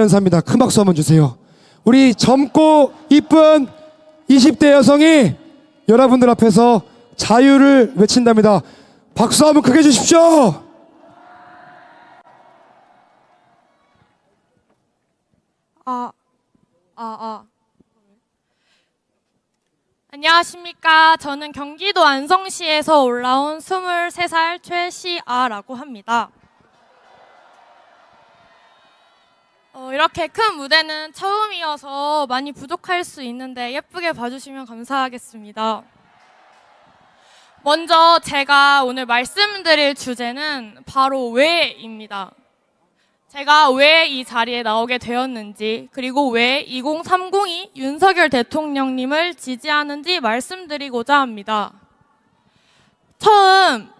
연사입니다. 큰 박수 한번 주세요. 우리 젊고 이쁜 20대 여성이 여러분들 앞에서 자유를 외친답니다. 박수 한번 크게 주십시오. 안녕하십니까. 저는 경기도 안성시에서 올라온 23살 최시아라고 합니다. 이렇게 큰 무대는 처음이어서 많이 부족할 수 있는데 예쁘게 봐주시면 감사하겠습니다. 먼저 제가 오늘 말씀드릴 주제는 바로 왜입니다. 제가 왜 이 자리에 나오게 되었는지, 그리고 왜 2030이 윤석열 대통령님을 지지하는지 말씀드리고자 합니다. 처음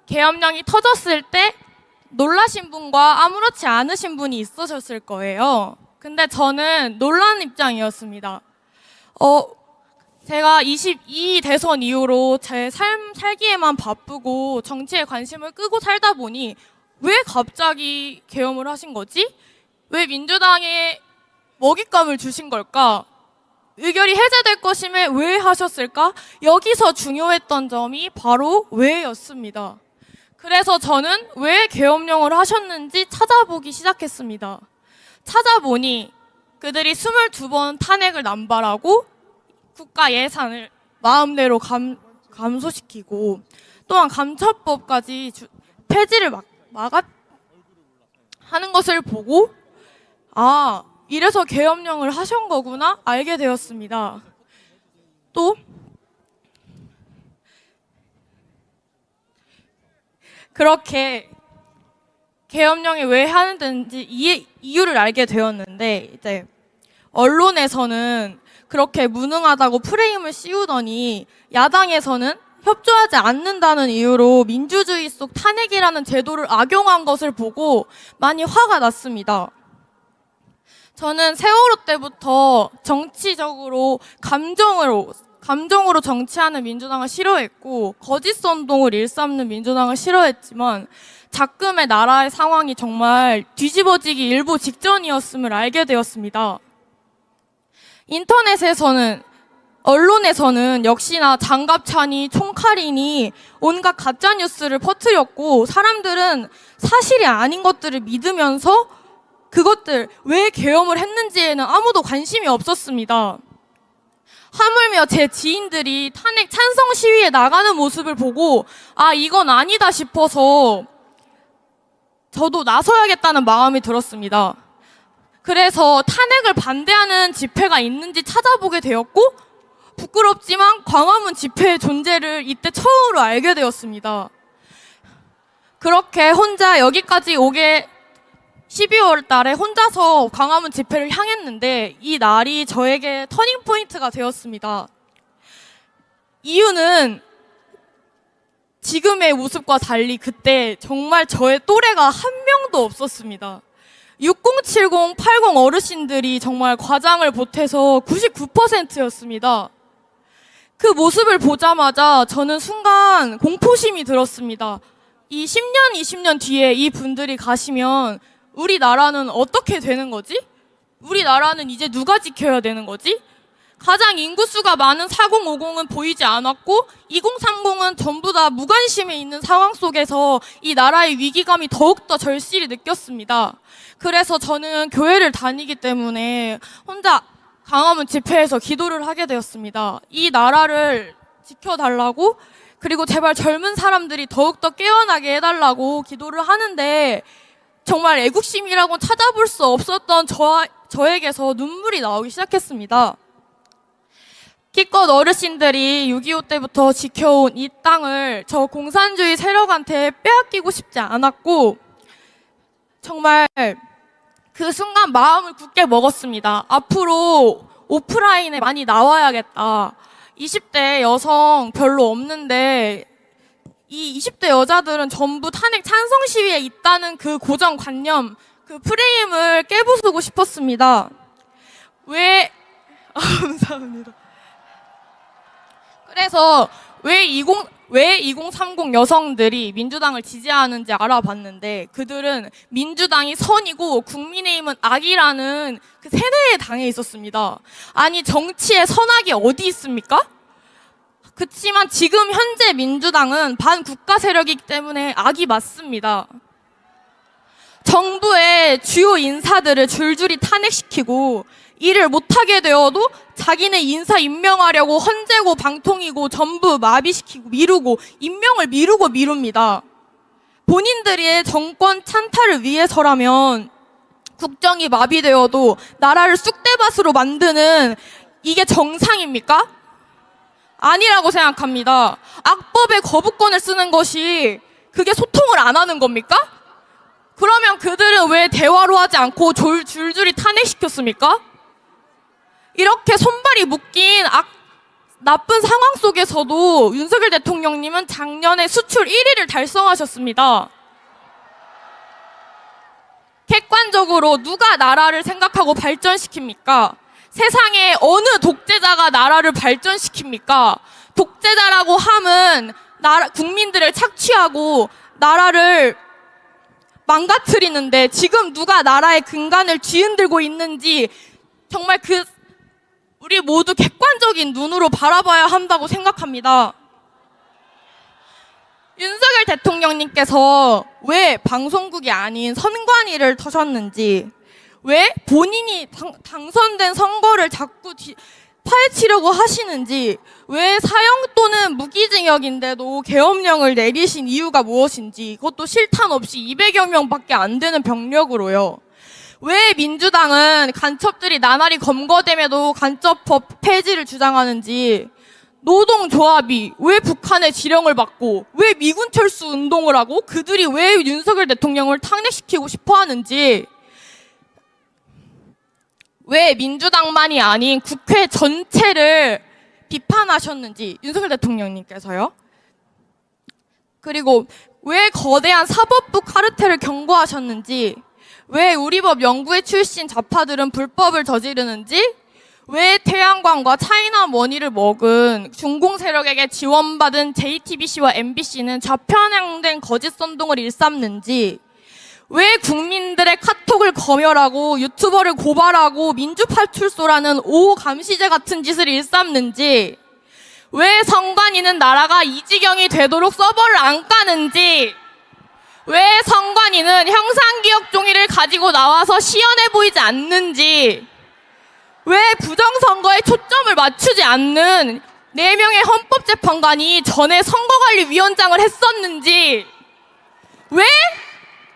계엄령이 터졌을 때 놀라신 분과 아무렇지 않으신 분이 있으셨을 거예요. 근데 저는 놀란 입장이었습니다. 제가 22 대선 이후로 제 삶 살기에만 바쁘고 정치에 관심을 끄고 살다 보니 왜 갑자기 계엄을 하신 거지? 왜 민주당에 먹잇감을 주신 걸까? 의결이 해제될 것임에 왜 하셨을까? 여기서 중요했던 점이 바로 왜였습니다. 그래서 저는 왜 계엄령을 하셨는지 찾아보기 시작했습니다. 찾아보니 그들이 22번 탄핵을 남발하고 국가 예산을 마음대로 감소시키고 또한 감처법까지 폐지를 하는 것을 보고 이래서 계엄령을 하신 거구나 알게 되었습니다. 또 그렇게 계엄령이 왜 하는지 이유를 알게 되었는데, 이제 언론에서는 그렇게 무능하다고 프레임을 씌우더니 야당에서는 협조하지 않는다는 이유로 민주주의 속 탄핵이라는 제도를 악용한 것을 보고 많이 화가 났습니다. 저는 세월호 때부터 정치적으로 감정으로 정치하는 민주당을 싫어했고 거짓 선동을 일삼는 민주당을 싫어했지만 작금의 나라의 상황이 정말 뒤집어지기 일보 직전이었음을 알게 되었습니다. 인터넷에서는 언론에서는 역시나 장갑차니 총칼이니 온갖 가짜뉴스를 퍼뜨렸고 사람들은 사실이 아닌 것들을 믿으면서 그것들 왜 계엄을 했는지에는 아무도 관심이 없었습니다. 하물며 제 지인들이 탄핵 찬성 시위에 나가는 모습을 보고 이건 아니다 싶어서 저도 나서야겠다는 마음이 들었습니다. 그래서 탄핵을 반대하는 집회가 있는지 찾아보게 되었고 부끄럽지만 광화문 집회의 존재를 이때 처음으로 알게 되었습니다. 그렇게 혼자 여기까지 오게 12월 달에 혼자서 광화문 집회를 향했는데 이 날이 저에게 터닝포인트가 되었습니다. 이유는 지금의 모습과 달리 그때 정말 저의 또래가 한 명도 없었습니다. 6070, 80 어르신들이 정말 과장을 보태서 99%였습니다. 그 모습을 보자마자 저는 순간 공포심이 들었습니다. 이 10년, 20년 뒤에 이 분들이 가시면 우리나라는 어떻게 되는 거지? 우리나라는 이제 누가 지켜야 되는 거지? 가장 인구수가 많은 4050은 보이지 않았고 2030은 전부 다 무관심에 있는 상황 속에서 이 나라의 위기감이 더욱더 절실히 느꼈습니다. 그래서 저는 교회를 다니기 때문에 혼자 광화문 집회에서 기도를 하게 되었습니다. 이 나라를 지켜달라고, 그리고 제발 젊은 사람들이 더욱더 깨어나게 해달라고 기도를 하는데 정말 애국심이라고 찾아볼 수 없었던 저에게서 눈물이 나오기 시작했습니다. 기껏 어르신들이 6.25 때부터 지켜온 이 땅을 저 공산주의 세력한테 빼앗기고 싶지 않았고 정말 그 순간 마음을 굳게 먹었습니다. 앞으로 오프라인에 많이 나와야겠다. 20대 여성 별로 없는데 이 20대 여자들은 전부 탄핵 찬성 시위에 있다는 그 고정관념, 그 프레임을 깨부수고 싶었습니다. 감사합니다. 그래서 왜 왜 2030 여성들이 민주당을 지지하는지 알아봤는데 그들은 민주당이 선이고 국민의힘은 악이라는 그 세뇌의 당에 있었습니다. 아니 정치에 선악이 어디 있습니까? 그치만 지금 현재 민주당은 반국가 세력이기 때문에 악이 맞습니다. 정부의 주요 인사들을 줄줄이 탄핵시키고 일을 못하게 되어도 자기네 인사 임명하려고 헌재고 방통이고 전부 마비시키고 미루고 임명을 미루고 미룹니다. 본인들의 정권 찬탈을 위해서라면 국정이 마비되어도 나라를 쑥대밭으로 만드는 이게 정상입니까? 아니라고 생각합니다. 악법의 거부권을 쓰는 것이 그게 소통을 안 하는 겁니까? 그러면 그들은 왜 대화로 하지 않고 줄줄이 탄핵시켰습니까? 이렇게 손발이 묶인 나쁜 상황 속에서도 윤석열 대통령님은 작년에 수출 1위를 달성하셨습니다. 객관적으로 누가 나라를 생각하고 발전시킵니까? 세상에 어느 독재자가 나라를 발전시킵니까? 독재자라고 함은 국민들을 착취하고 나라를 망가뜨리는데 지금 누가 나라의 근간을 뒤흔들고 있는지 정말 우리 모두 객관적인 눈으로 바라봐야 한다고 생각합니다. 윤석열 대통령님께서 왜 방송국이 아닌 선관위를 터셨는지, 왜 본인이 당선된 선거를 자꾸 파헤치려고 하시는지, 왜 사형 또는 무기징역인데도 계엄령을 내리신 이유가 무엇인지, 그것도 실탄 없이 200여 명밖에 안 되는 병력으로요. 왜 민주당은 간첩들이 나날이 검거됨에도 간첩법 폐지를 주장하는지, 노동조합이 왜 북한의 지령을 받고 왜 미군 철수 운동을 하고 그들이 왜 윤석열 대통령을 탄핵시키고 싶어 하는지, 왜 민주당만이 아닌 국회 전체를 비판하셨는지 윤석열 대통령님께서요. 그리고 왜 거대한 사법부 카르텔을 경고하셨는지, 왜 우리법 연구회 출신 좌파들은 불법을 저지르는지, 왜 태양광과 차이나머니를 먹은 중공 세력에게 지원받은 JTBC와 MBC는 좌편향된 거짓 선동을 일삼는지, 왜 국민들의 카톡을 검열하고 유튜버를 고발하고 민주파출소라는 오감시제 같은 짓을 일삼는지, 왜 선관위는 나라가 이 지경이 되도록 서버를 안 까는지, 왜 선관위는 형상기억 종이를 가지고 나와서 시연해 보이지 않는지, 왜 부정선거에 초점을 맞추지 않는 4명의 헌법재판관이 전에 선거관리위원장을 했었는지, 왜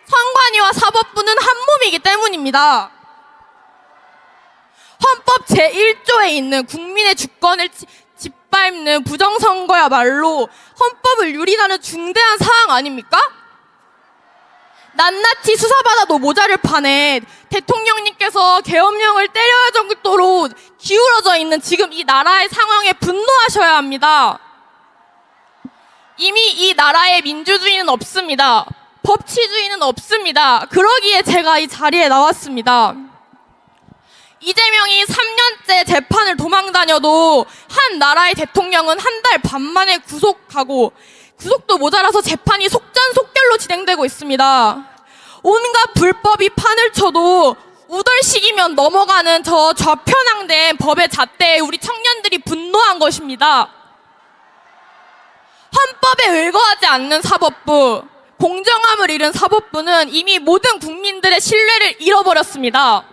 선관위와 사법부는 한 몸이기 때문입니다. 헌법 제1조에 있는 국민의 주권을 짓밟는 부정선거야말로 헌법을 유린하는 중대한 사항 아닙니까? 낱낱이 수사받아도 모자를 파내 대통령님께서 계엄령을 때려야 정도로 기울어져 있는 지금 이 나라의 상황에 분노하셔야 합니다. 이미 이 나라에 민주주의는 없습니다. 법치주의는 없습니다. 그러기에 제가 이 자리에 나왔습니다. 이재명이 3년째 재판을 도망다녀도 한 나라의 대통령은 한 달 반 만에 구속하고, 구속도 모자라서 재판이 속전속결로 진행되고 있습니다. 온갖 불법이 판을 쳐도 우덜식이면 넘어가는 저 좌편향된 법의 잣대에 우리 청년들이 분노한 것입니다. 헌법에 의거하지 않는 사법부, 공정함을 잃은 사법부는 이미 모든 국민들의 신뢰를 잃어버렸습니다.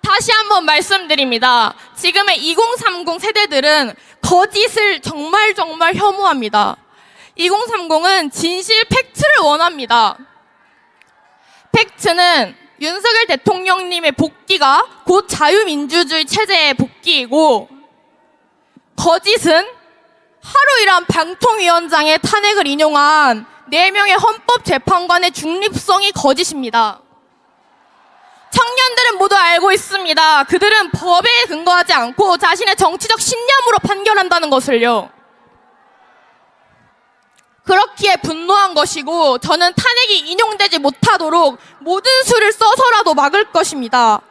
다시 한번 말씀드립니다. 지금의 2030 세대들은 거짓을 정말 혐오합니다. 2030은 진실 팩트를 원합니다. 팩트는 윤석열 대통령님의 복귀가 곧 자유민주주의 체제의 복귀이고, 거짓은 하루 일한 방통위원장의 탄핵을 인용한 4명의 헌법재판관의 중립성이 거짓입니다. 청년들은 모두 알고 있습니다. 그들은 법에 근거하지 않고 자신의 정치적 신념으로 판결한다는 것을요. 그렇기에 분노한 것이고, 저는 탄핵이 인용되지 못하도록 모든 수를 써서라도 막을 것입니다.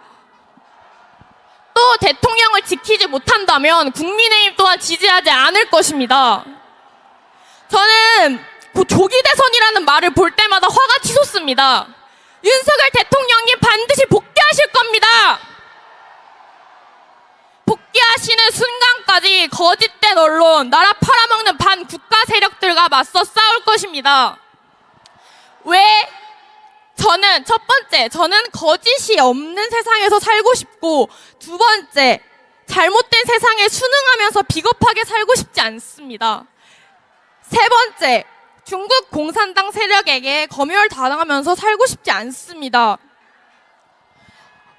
또 대통령을 지키지 못한다면 국민의힘 또한 지지하지 않을 것입니다. 저는 조기 대선이라는 말을 볼 때마다 화가 치솟습니다. 윤석열 대통령님 반드시 복귀하실 겁니다. 복귀하시는 순간까지 거짓된 언론, 나라 팔아먹는 반국가 세력들과 맞서 싸울 것입니다. 왜? 첫 번째, 저는 거짓이 없는 세상에서 살고 싶고, 두 번째, 잘못된 세상에 순응하면서 비겁하게 살고 싶지 않습니다. 세 번째, 중국 공산당 세력에게 검열당하면서 살고 싶지 않습니다.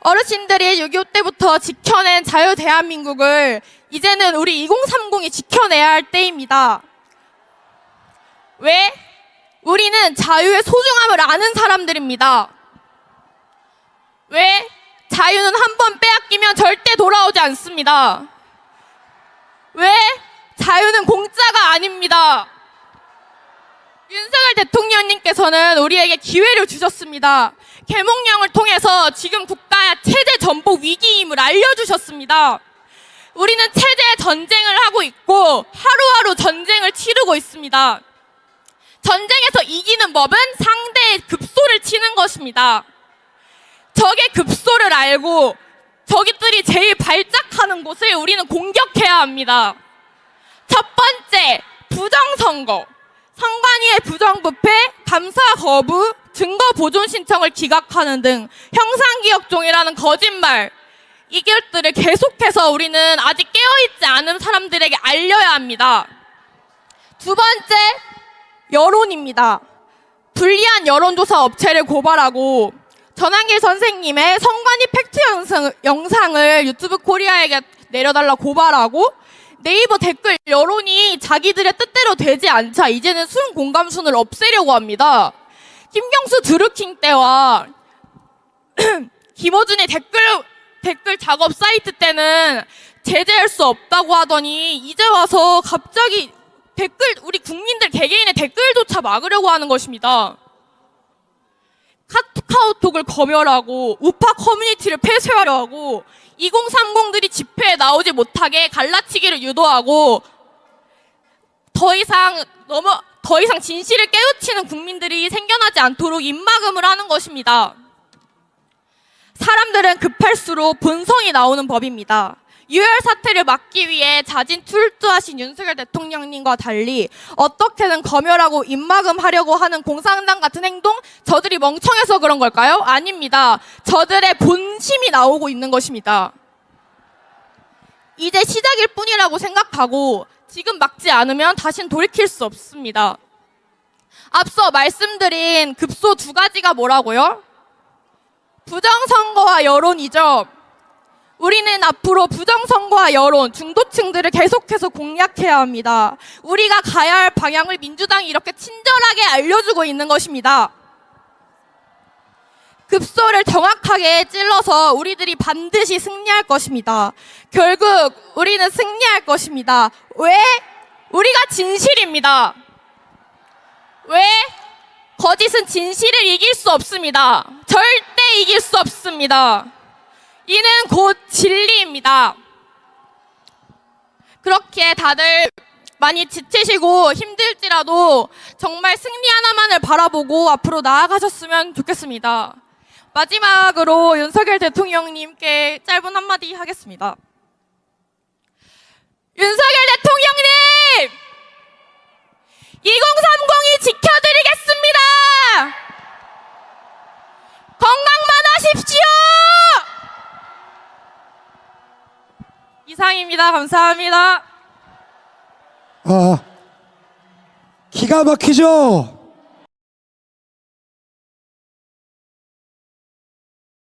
어르신들이 6.25 때부터 지켜낸 자유 대한민국을 이제는 우리 2030이 지켜내야 할 때입니다. 왜? 우리는 자유의 소중함을 아는 사람들입니다. 왜? 자유는 한 번 빼앗기면 절대 돌아오지 않습니다. 왜? 자유는 공짜가 아닙니다. 윤석열 대통령님께서는 우리에게 기회를 주셨습니다. 계몽령을 통해서 지금 국가의 체제 전복 위기임을 알려주셨습니다. 우리는 체제 전쟁을 하고 있고 하루하루 전쟁을 치르고 있습니다. 전쟁에서 이기는 법은 상대의 급소를 치는 것입니다. 적의 급소를 알고 적들이 제일 발작하는 곳을 우리는 공격해야 합니다. 첫 번째, 부정선거. 선관위의 부정부패, 감사 거부, 증거 보존 신청을 기각하는 등 형사기억종이라는 거짓말, 이 것들을 계속해서 우리는 아직 깨어있지 않은 사람들에게 알려야 합니다. 두 번째, 여론입니다. 불리한 여론조사 업체를 고발하고 전한길 선생님의 선관위 팩트 영상을 유튜브 코리아에게 내려달라 고발하고, 네이버 댓글 여론이 자기들의 뜻대로 되지 않자 이제는 순 공감순을 없애려고 합니다. 김경수 드루킹 때와 김어준의 댓글 작업 사이트 때는 제재할 수 없다고 하더니 이제 와서 갑자기 우리 국민들 개개인의 댓글조차 막으려고 하는 것입니다. 카카오톡을 검열하고 우파 커뮤니티를 폐쇄하려 하고 2030들이 집회에 나오지 못하게 갈라치기를 유도하고 더 이상 진실을 깨우치는 국민들이 생겨나지 않도록 입막음을 하는 것입니다. 사람들은 급할수록 본성이 나오는 법입니다. 유혈 사태를 막기 위해 자진 출두하신 윤석열 대통령님과 달리 어떻게든 검열하고 입막음하려고 하는 공산당 같은 행동, 저들이 멍청해서 그런 걸까요? 아닙니다. 저들의 본심이 나오고 있는 것입니다. 이제 시작일 뿐이라고 생각하고 지금 막지 않으면 다신 돌이킬 수 없습니다. 앞서 말씀드린 급소 두 가지가 뭐라고요? 부정선거와 여론이죠. 우리는 앞으로 부정선거와 여론, 중도층들을 계속해서 공략해야 합니다. 우리가 가야 할 방향을 민주당이 이렇게 친절하게 알려주고 있는 것입니다. 급소를 정확하게 찔러서 우리들이 반드시 승리할 것입니다. 결국 우리는 승리할 것입니다. 왜? 우리가 진실입니다. 왜? 거짓은 진실을 이길 수 없습니다. 절대 이길 수 없습니다. 이는 곧 진리입니다. 그렇게 다들 많이 지치시고 힘들지라도 정말 승리 하나만을 바라보고 앞으로 나아가셨으면 좋겠습니다. 마지막으로 윤석열 대통령님께 짧은 한마디 하겠습니다. 윤석열 대통령님! 2030이 지켜드리겠습니다! 건강만 하십시오! 이상입니다. 감사합니다. 기가 막히죠?